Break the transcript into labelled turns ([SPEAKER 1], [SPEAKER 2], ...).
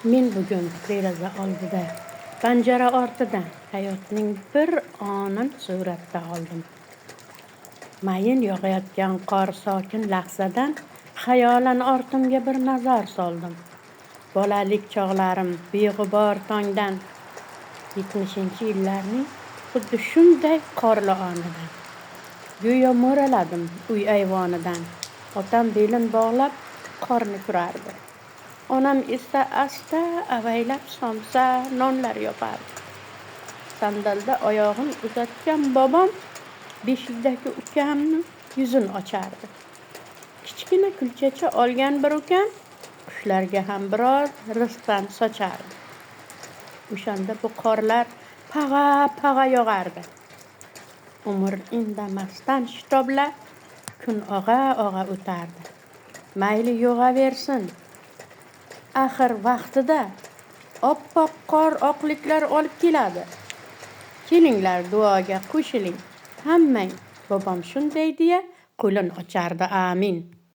[SPEAKER 1] Men bugun deraza oldida, panjara ortida hayotning bir onin suratga oldim. Mayin yog'ayotgan qor sokin lahzadan xayolan ortimga bir nazar soldim. Bolalik chog'larim beg'ubor tongdan, 70-yillarning xuddi shunday qorli onidan. Go'yo mo'raladim uy ayvonidan. Otam belin bog'lab qorni kurardi. Onam esa asta avaylab somsa nonlar yopardi. Sandalda oyog'ini uzatgan bobom beshikdagi ukamni yuzini ochardi. Kichkina kulchacha olgan bir ukam qushlarga ham biroz rizqdan sochardi. O'shanda bu qorlar pag'a yog'ardi. Umr indamasdan shitoblab kun og'a o'tardi. Mayli yog'aversin. Axir vaqtida oppoq qor oqliklar olib keladi. Kelinglar duoga qo'shiling. Hammang bobom shunday deya qo'lin ochardi. Amin.